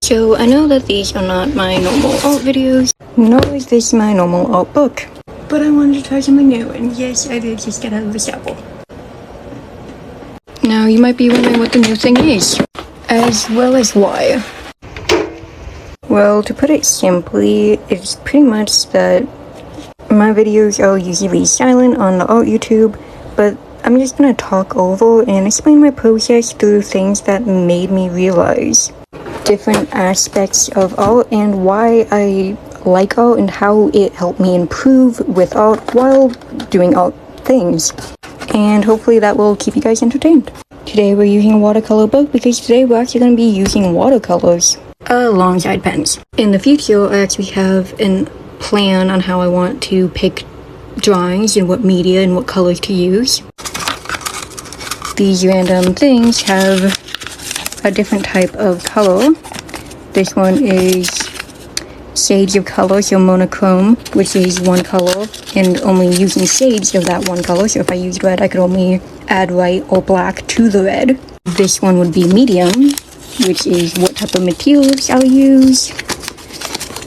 So I know that these are not my normal art videos, nor is this my normal art book, but I wanted to try something new, and yes, I did just get out of the shower. Now you might be wondering what the new thing is, as well as why. Well, to put it simply, it's pretty much that my videos are usually silent on the art YouTube, but I'm just gonna talk over and explain my process through things that made me realize different aspects of art and why I like art and how it helped me improve with art while doing art things. And hopefully that will keep you guys entertained. Today we're using a watercolor book because today we're actually going to be using watercolors alongside pens. In the future, I actually have a plan on how I want to pick drawings and what media and what colors to use. These random things have a different type of color. This one is shades of color, so monochrome, which is one color and only using shades of that one color. So if I used red, I could only add white or black to the red. This one would be medium, which is what type of materials I'll use.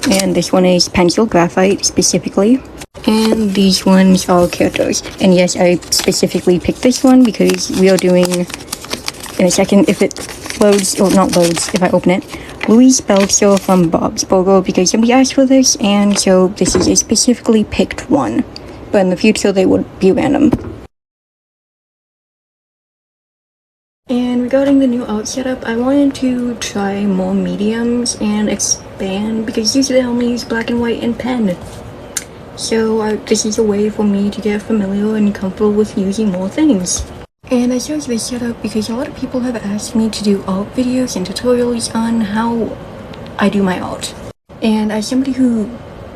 And this one is pencil, graphite specifically. And these ones are characters. And yes, I specifically picked this one because we are doing, in a second, if it loads, or not loads, if I open it, Louise Belcher from Bob's Burger, because somebody asked for this, and so this is a specifically picked one. But in the future, they would be random. And regarding the new art setup, I wanted to try more mediums and expand, because usually I only use black and white and pen. So this is a way for me to get familiar and comfortable with using more things. And I chose this setup because a lot of people have asked me to do art videos and tutorials on how I do my art. And as somebody who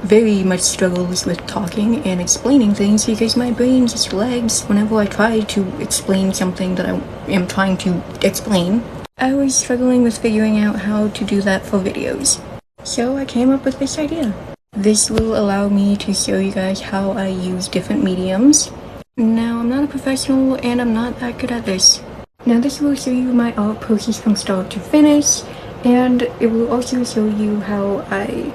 very much struggles with talking and explaining things because my brain just lags whenever I try to explain something that I am trying to explain, I was struggling with figuring out how to do that for videos. So I came up with this idea. This will allow me to show you guys how I use different mediums. Now, I'm not a professional and I'm not that good at this. Now, this will show you my art process from start to finish, and it will also show you how I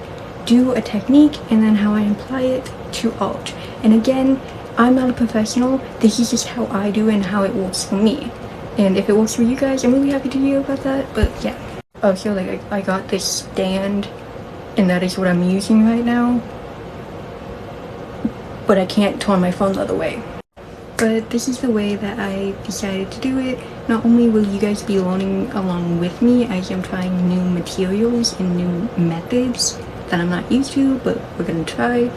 do a technique and then how I apply it to art. And again, I'm not a professional, this is just how I do and how it works for me. And if it works for you guys, I'm really happy to hear about that, but yeah. Also, like, I got this stand, and that is what I'm using right now. But I can't turn my phone the other way. But this is the way that I decided to do it. Not only will you guys be learning along with me as I'm trying new materials and new methods that I'm not used to, but we're gonna try.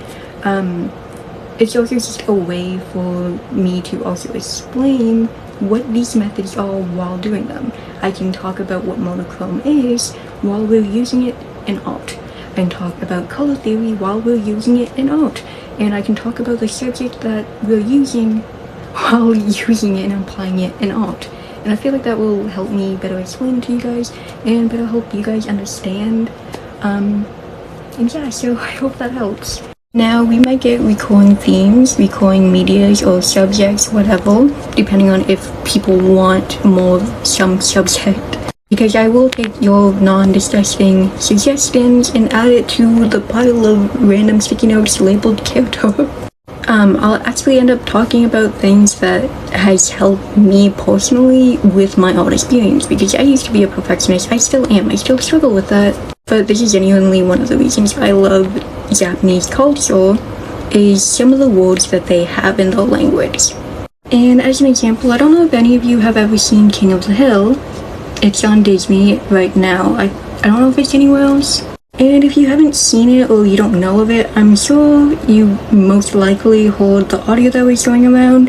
It's also just a way for me to also explain what these methods are while doing them. I can talk about what monochrome is while we're using it in art. I can talk about color theory while we're using it in art. And I can talk about the subject that we're using while using it and applying it in art. And I feel like that will help me better explain it to you guys and better help you guys understand. And yeah, so I hope that helps. Now, we might get recurring themes, recurring medias or subjects, whatever, depending on if people want more of some subject. Because I will take your non-disgusting suggestions and add it to the pile of random sticky notes labeled character. I'll actually end up talking about things that has helped me personally with my art experience, because I used to be a perfectionist. I still am. I still struggle with that. But this is genuinely one of the reasons I love Japanese culture, is some of the words that they have in their language. And as an example, I don't know if any of you have ever seen King of the Hill. It's on Disney right now. I don't know if it's anywhere else. And if you haven't seen it or you don't know of it, I'm sure you most likely heard the audio that was going around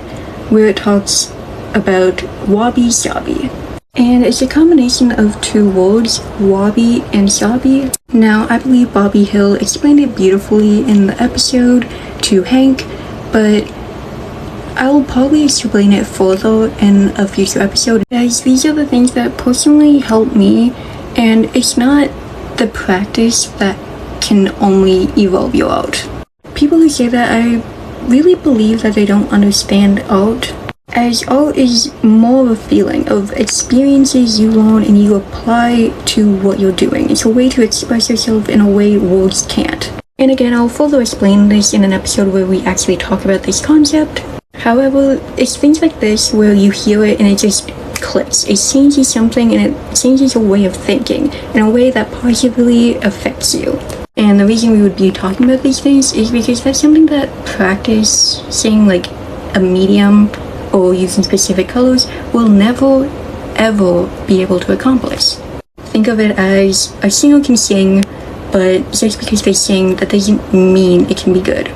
where it talks about wabi-sabi. And it's a combination of two words, wabi and sabi. Now, I believe Bobby Hill explained it beautifully in the episode to Hank, but I'll probably explain it further in a future episode, as these are the things that personally help me, and it's not the practice that can only evolve your art. People who say that, I really believe that they don't understand art. as art is more of a feeling of experiences you learn and you apply to what you're doing. It's a way to express yourself in a way words can't. And again, I'll further explain this in an episode where we actually talk about this concept. However, it's things like this where you hear it and it just clicks. It changes something and it changes your way of thinking in a way that positively affects you. And the reason we would be talking about these things is because that's something that practicing like a medium or using specific colors will never ever be able to accomplish. Think of it as a singer can sing, but just because they sing, that doesn't mean it can be good.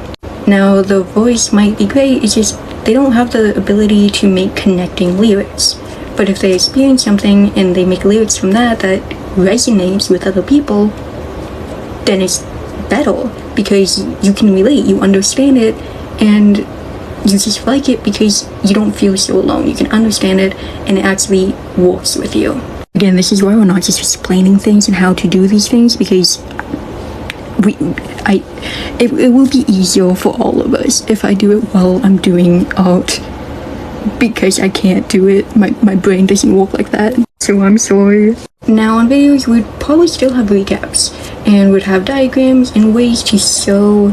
Now, the voice might be great, it's just they don't have the ability to make connecting lyrics. But if they experience something and they make lyrics from that resonates with other people, then it's better because you can relate, you understand it, and you just like it because you don't feel so alone. You can understand it and it actually works with you. Again, this is why we're not just explaining things and how to do these things, because it will be easier for all of us if I do it while I'm doing art, because I can't do it. My brain doesn't work like that, so I'm sorry. Now on videos, we'd probably still have recaps and would have diagrams and ways to show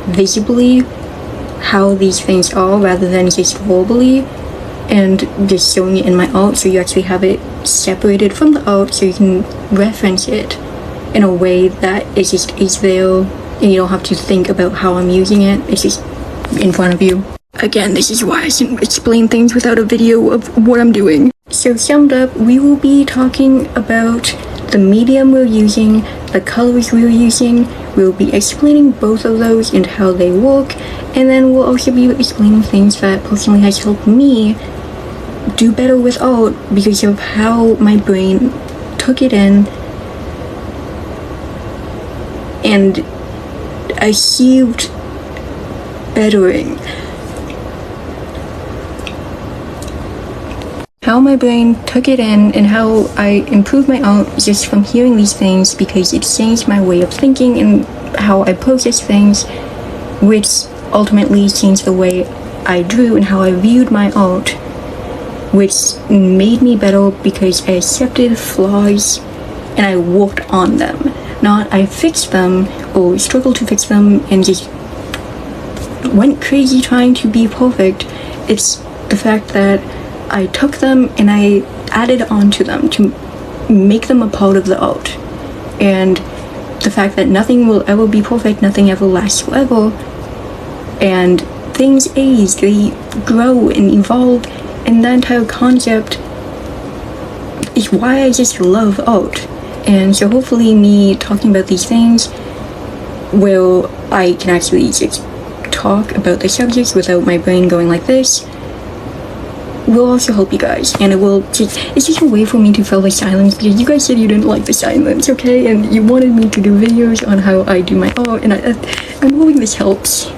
visibly how these things are rather than just verbally and just showing it in my art, so you actually have it separated from the art so you can reference it in a way that is there and you don't have to think about how I'm using it. It's just in front of you. Again, this is why I shouldn't explain things without a video of what I'm doing. So summed up, we will be talking about the medium we're using, the colors we're using. We'll be explaining both of those and how they work, and then we'll also be explaining things that personally has helped me do better with art because of how my brain took it in and achieved bettering. How my brain took it in and how I improved my art just from hearing these things, because it changed my way of thinking and how I process things, which ultimately changed the way I drew and how I viewed my art, which made me better because I accepted flaws and I worked on them. Not I fixed them or struggled to fix them and just went crazy trying to be perfect. It's the fact that I took them and I added on to them to make them a part of the art. And the fact that nothing will ever be perfect, nothing ever lasts forever, and things age, they grow and evolve, and that entire concept is why I just love art. And so hopefully me talking about these things where I can actually just talk about the subjects without my brain going like this will also help you guys, and it's just a way for me to fill the silence, because you guys said you didn't like the silence, okay, and you wanted me to do videos on how I do my art, and I'm hoping this helps.